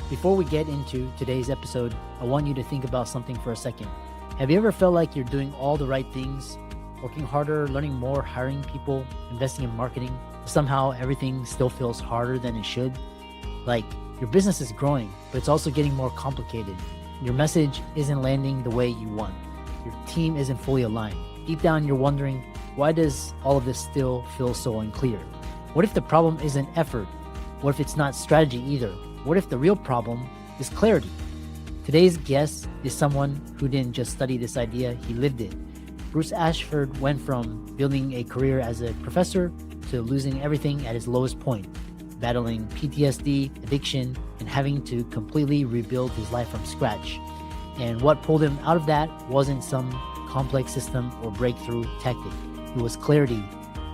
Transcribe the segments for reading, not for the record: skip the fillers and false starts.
Before we get into today's episode, I want you to think about something for a second. Have you ever felt like you're doing all the right things, working harder, learning more, hiring people, investing in marketing? Somehow everything still feels harder than it should. Like your business is growing, but it's also getting more complicated. Your message isn't landing the way you want. Your team isn't fully aligned. Deep down, you're wondering, why does all of this still feel so unclear? What if the problem isn't effort? What if it's not strategy either? What if the real problem is clarity? Today's guest is someone who didn't just study this idea, he lived it. Bruce Ashford went from building a career as a professor to losing everything at his lowest point, battling PTSD, addiction, and having to completely rebuild his life from scratch. And what pulled him out of that wasn't some complex system or breakthrough tactic. It was clarity.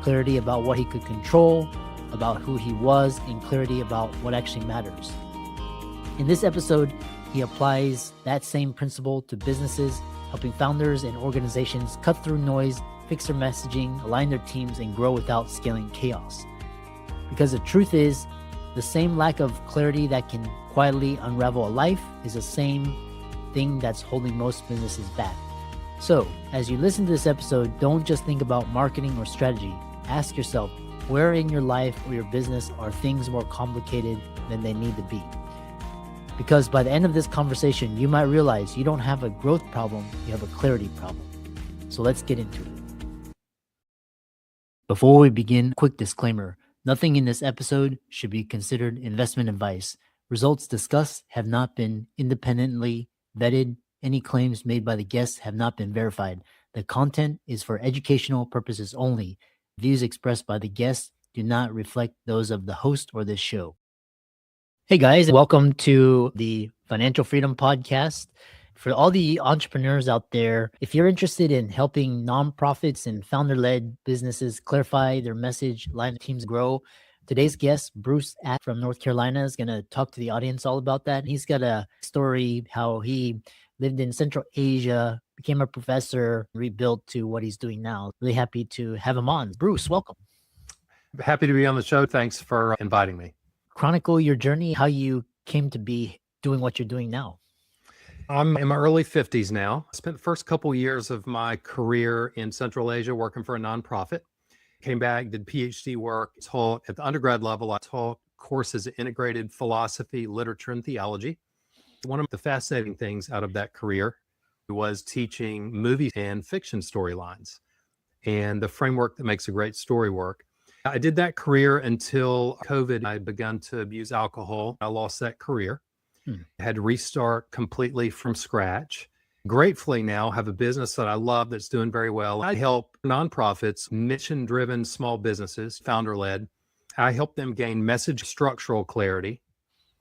Clarity about what he could control, about who he was, and clarity about what actually matters. In this episode, he applies that same principle to businesses, helping founders and organizations cut through noise, fix their messaging, align their teams, and grow without scaling chaos. Because the truth is, the same lack of clarity that can quietly unravel a life is the same thing that's holding most businesses back. So, as you listen to this episode, don't just think about marketing or strategy. Ask yourself, where in your life or your business are things more complicated than they need to be? Because by the end of this conversation, you might realize you don't have a growth problem, you have a clarity problem. So let's get into it. Before we begin, quick disclaimer. Nothing in this episode should be considered investment advice. Results discussed have not been independently vetted. Any claims made by the guests have not been verified. The content is for educational purposes only. Views expressed by the guests do not reflect those of the host or this show. Hey guys, welcome to the Financial Freedom Podcast. For all the entrepreneurs out there, if you're interested in helping nonprofits and founder-led businesses clarify their message, line teams grow, today's guest, Bruce Ashford from North Carolina, is going to talk to the audience all about that. He's got a story how he lived in Central Asia, became a professor, rebuilt to what he's doing now. Really happy to have him on. Bruce, welcome. Happy to be on the show. Thanks for inviting me. Chronicle your journey, how you came to be doing what you're doing now. I'm in my early 50s now. I spent the first couple years of my career in Central Asia working for a nonprofit. Came back, did PhD work, taught at the undergrad level. I taught courses in integrated philosophy, literature, and theology. One of the fascinating things out of that career was teaching movie and fiction storylines and the framework that makes a great story work. I did that career until COVID. I had begun to abuse alcohol. I lost that career. I had to restart completely from scratch. Gratefully now have a business that I love that's doing very well. I help nonprofits, mission-driven small businesses, founder-led. I help them gain message structural clarity,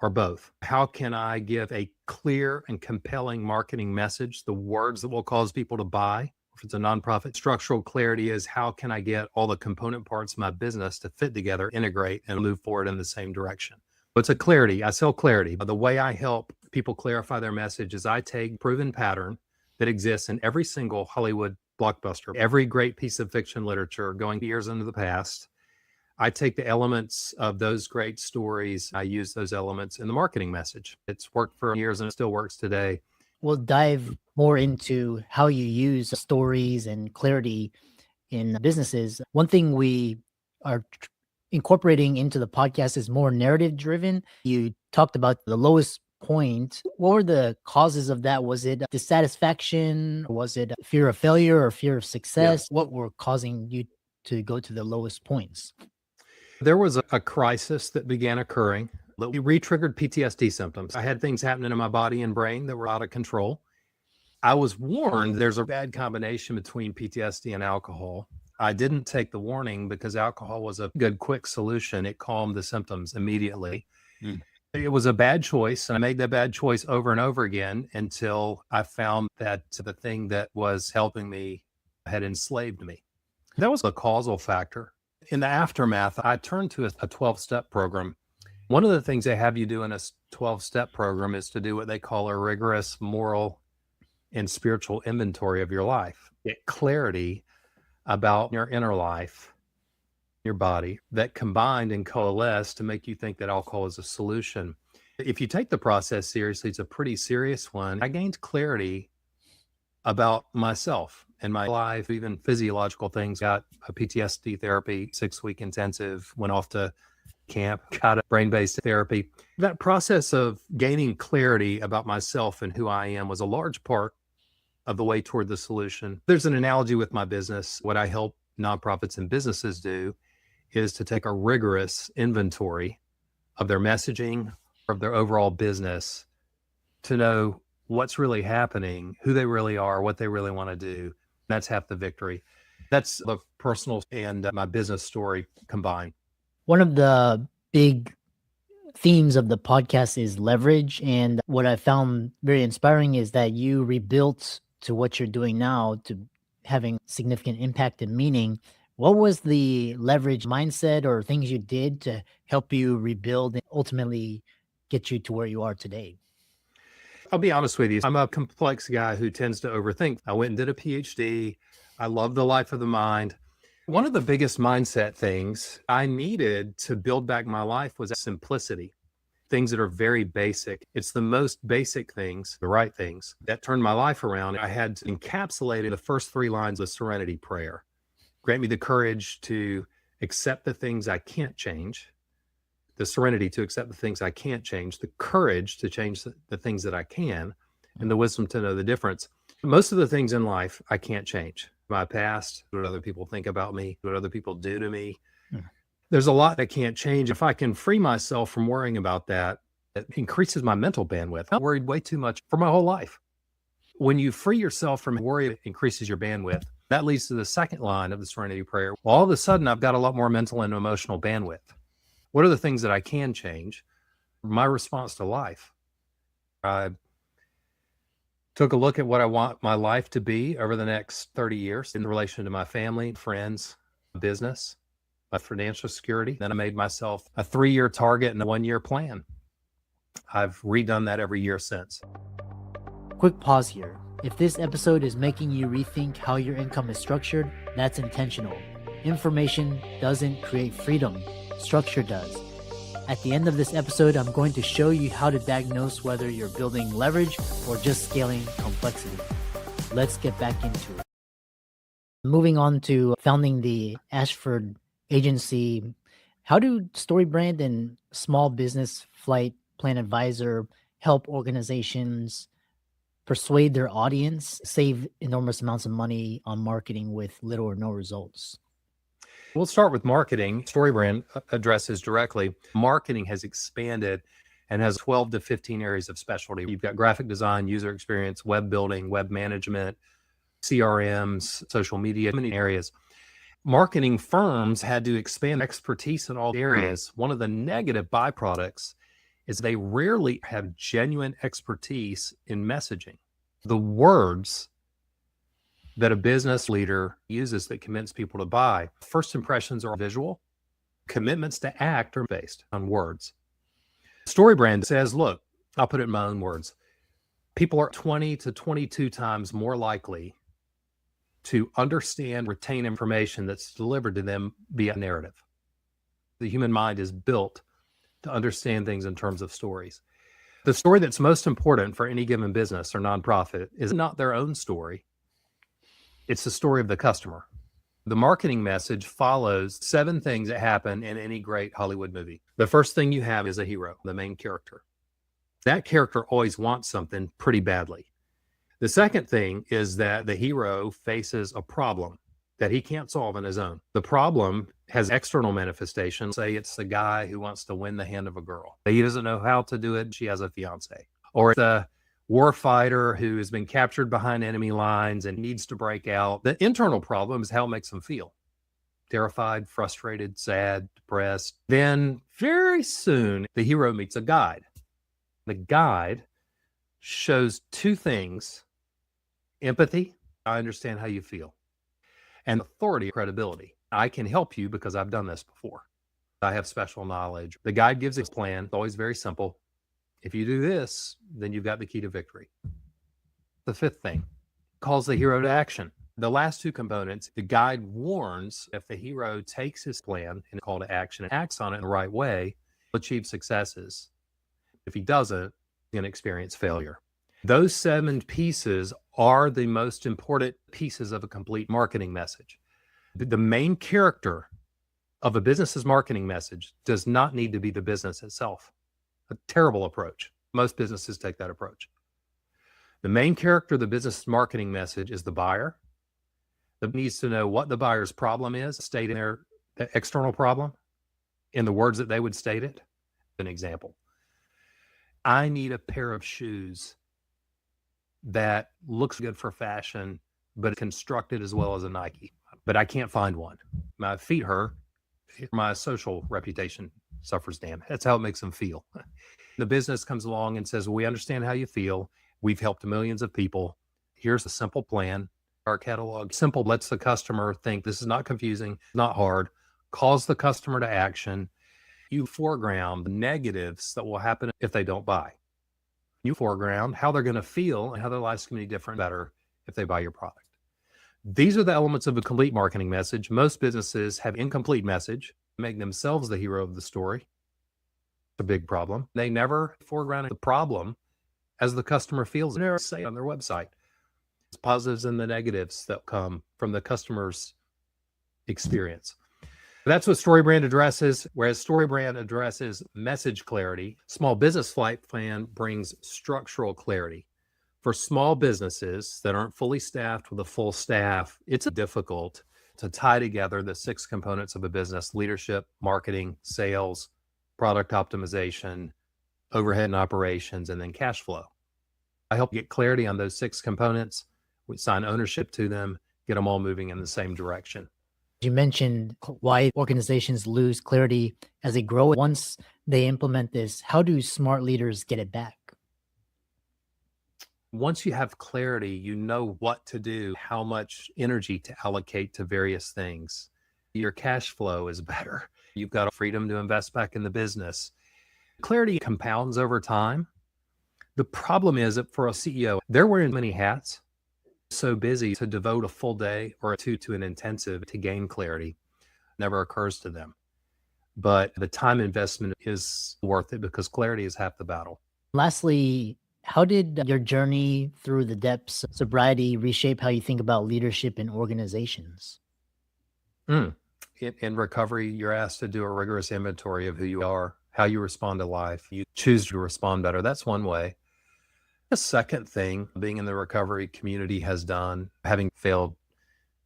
or both. How can I give a clear and compelling marketing message, the words that will cause people to buy? If it's a nonprofit, structural clarity is how can I get all the component parts of my business to fit together, integrate, and move forward in the same direction. It's a clarity. I sell clarity. The way I help people clarify their message is I take proven pattern that exists in every single Hollywood blockbuster, every great piece of fiction literature going years into the past. I take the elements of those great stories. I use those elements in the marketing message. It's worked for years and it still works today. We'll dive more into how you use stories and clarity in businesses. One thing we are incorporating into the podcast is more narrative driven. You talked about the lowest point. What were the causes of that? Was it dissatisfaction? Was it fear of failure or fear of success? Yeah. What were causing you to go to the lowest points? There was a crisis that began occurring. It re-triggered PTSD symptoms. I had things happening in my body and brain that were out of control. I was warned there's a bad combination between PTSD and alcohol. I didn't take the warning because alcohol was a good, quick solution. It calmed the symptoms immediately. It was a bad choice, and I made that bad choice over and over again until I found that the thing that was helping me had enslaved me. That was a causal factor. In the aftermath, I turned to a 12-step program. One of the things they have you do in a 12-step program is to do what they call a rigorous moral and spiritual inventory of your life. Get clarity about your inner life, your body, that combined and coalesced to make you think that alcohol is a solution. If you take the process seriously, it's a pretty serious one. I gained clarity about myself and my life, even physiological things. Got a PTSD therapy, 6-week intensive, went off to camp, got a brain-based therapy. That process of gaining clarity about myself and who I am was a large part of the way toward the solution. There's an analogy with my business. What I help nonprofits and businesses do is to take a rigorous inventory of their messaging, of their overall business, to know what's really happening, who they really are, what they really want to do. That's half the victory. That's the personal and my business story combined. One of the big themes of the podcast is leverage. And what I found very inspiring is that you rebuilt to what you're doing now to having significant impact and meaning. What was the leverage mindset or things you did to help you rebuild and ultimately get you to where you are today? I'll be honest with you. I'm a complex guy who tends to overthink. I went and did a PhD. I love the life of the mind. One of the biggest mindset things I needed to build back my life was simplicity. Things that are very basic. It's the most basic things, the right things, that turned my life around. I had encapsulated the first 3 lines of Serenity Prayer. Grant me the courage to accept the things I can't change, the serenity to accept the things I can't change, the courage to change the things that I can, and the wisdom to know the difference. Most of the things in life I can't change. My past, what other people think about me, what other people do to me. There's a lot that can't change. If I can free myself from worrying about that, it increases my mental bandwidth. I worried way too much for my whole life. When you free yourself from worry, it increases your bandwidth. That leads to the second line of the Serenity Prayer. Well, all of a sudden, I've got a lot more mental and emotional bandwidth. What are the things that I can change? My response to life. I took a look at what I want my life to be over the next 30 years in relation to my family, friends, business, my financial security. Then I made myself a 3-year target and a 1-year plan. I've redone that every year since. Quick pause here. If this episode is making you rethink how your income is structured, that's intentional. Information doesn't create freedom, structure does. At the end of this episode, I'm going to show you how to diagnose whether you're building leverage or just scaling complexity. Let's get back into it. Moving on to founding the Ashford agency, how do StoryBrand and Small Business Flight Plan Advisor help organizations persuade their audience, save enormous amounts of money on marketing with little or no results? We'll start with marketing. StoryBrand addresses directly. Marketing has expanded and has 12 to 15 areas of specialty. You've got graphic design, user experience, web building, web management, CRMs, social media, many areas. Marketing firms had to expand expertise in all areas. One of the negative byproducts is they rarely have genuine expertise in messaging. The words that a business leader uses that convince people to buy, first impressions are visual. Commitments to act are based on words. StoryBrand says, look, I'll put it in my own words. People are 20 to 22 times more likely to understand, retain information that's delivered to them via narrative. The human mind is built to understand things in terms of stories. The story that's most important for any given business or nonprofit is not their own story. It's the story of the customer. The marketing message follows 7 things that happen in any great Hollywood movie. The first thing you have is a hero, the main character. That character always wants something pretty badly. The second thing is that the hero faces a problem that he can't solve on his own. The problem has external manifestations. Say it's the guy who wants to win the hand of a girl. He doesn't know how to do it. She has a fiance. Or the war fighter who has been captured behind enemy lines and needs to break out. The internal problem is how it makes him feel. Terrified, frustrated, sad, depressed. Then very soon, the hero meets a guide. The guide shows 2 things: empathy, I understand how you feel, and authority, credibility. I can help you because I've done this before. I have special knowledge. The guide gives his plan. It's always very simple. If you do this, then you've got the key to victory. The 5th thing calls the hero to action. The last 2 components, the guide warns if the hero takes his plan and call to action and acts on it in the right way, he'll achieve successes. If he doesn't, he's going to experience failure. Those 7 pieces are the most important pieces of a complete marketing message. The main character of a business's marketing message does not need to be the business itself. A terrible approach. Most businesses take that approach. The main character of the business marketing message is the buyer that needs to know what the buyer's problem is, state their external problem in the words that they would state it. An example. I need a pair of shoes that looks good for fashion, but constructed as well as a Nike, but I can't find one. My feet hurt. My social reputation suffers damage. That's how it makes them feel. The business comes along and says, well, we understand how you feel. We've helped millions of people. Here's a simple plan. Our catalog, simple, lets the customer think this is not confusing, not hard, calls the customer to action. You foreground the negatives that will happen if they don't buy. You foreground how they're going to feel and how their life's going to be different, better if they buy your product. These are the elements of a complete marketing message. Most businesses have incomplete message, make themselves the hero of the story. It's a big problem. They never foreground the problem as the customer feels it. They never say it on their website. It's positives and the negatives that come from the customer's experience. That's what StoryBrand addresses, whereas StoryBrand addresses message clarity. Small Business Flight Plan brings structural clarity. For small businesses that aren't fully staffed with a full staff, it's difficult to tie together the 6 components of a business: leadership, marketing, sales, product optimization, overhead and operations, and then cash flow. I help get clarity on those 6 components. We assign ownership to them, get them all moving in the same direction. You mentioned why organizations lose clarity as they grow. Once they implement this, how do smart leaders get it back? Once you have clarity, you know what to do, how much energy to allocate to various things. Your cash flow is better. You've got freedom to invest back in the business. Clarity compounds over time. The problem is that for a CEO, they're wearing many hats, so busy to devote a full day or 2 to an intensive to gain clarity. Never occurs to them. But the time investment is worth it because clarity is half the battle. Lastly, how did your journey through the depths of sobriety reshape how you think about leadership in organizations? In recovery, you're asked to do a rigorous inventory of who you are, how you respond to life. You choose to respond better. That's one way. A second thing being in the recovery community has done, having failed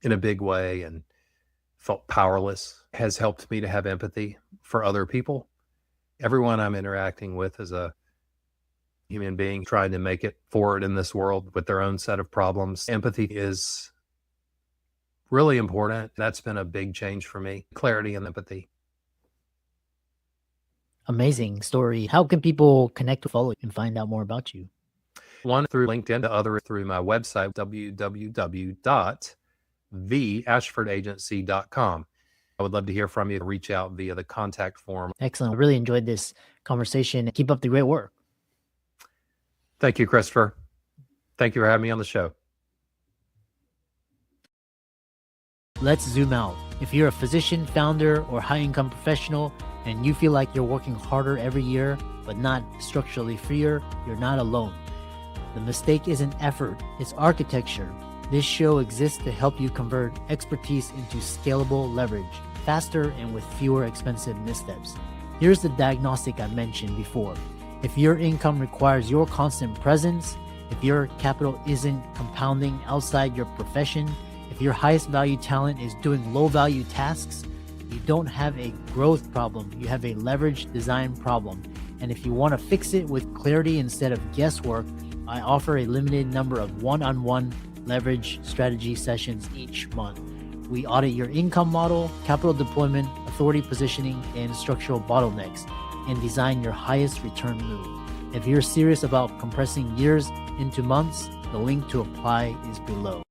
in a big way and felt powerless, has helped me to have empathy for other people. Everyone I'm interacting with is a human being trying to make it forward in this world with their own set of problems. Empathy is really important. That's been a big change for me. Clarity and empathy. Amazing story. How can people connect with follow and find out more about you? One through LinkedIn, the other through my website, www.theashfordagency.com. I would love to hear from you. Reach out via the contact form. Excellent. I really enjoyed this conversation. Keep up the great work. Thank you, Christopher. Thank you for having me on the show. Let's zoom out. If you're a physician, founder, or high-income professional, and you feel like you're working harder every year, but not structurally freer, you're not alone. The mistake isn't effort, it's architecture. This show exists to help you convert expertise into scalable leverage, faster and with fewer expensive missteps. Here's the diagnostic I mentioned before. If your income requires your constant presence, if your capital isn't compounding outside your profession, if your highest value talent is doing low value tasks, you don't have a growth problem, you have a leverage design problem. And if you want to fix it with clarity instead of guesswork, I offer a limited number of one-on-one leverage strategy sessions each month. We audit your income model, capital deployment, authority positioning, and structural bottlenecks, and design your highest return move. If you're serious about compressing years into months, the link to apply is below.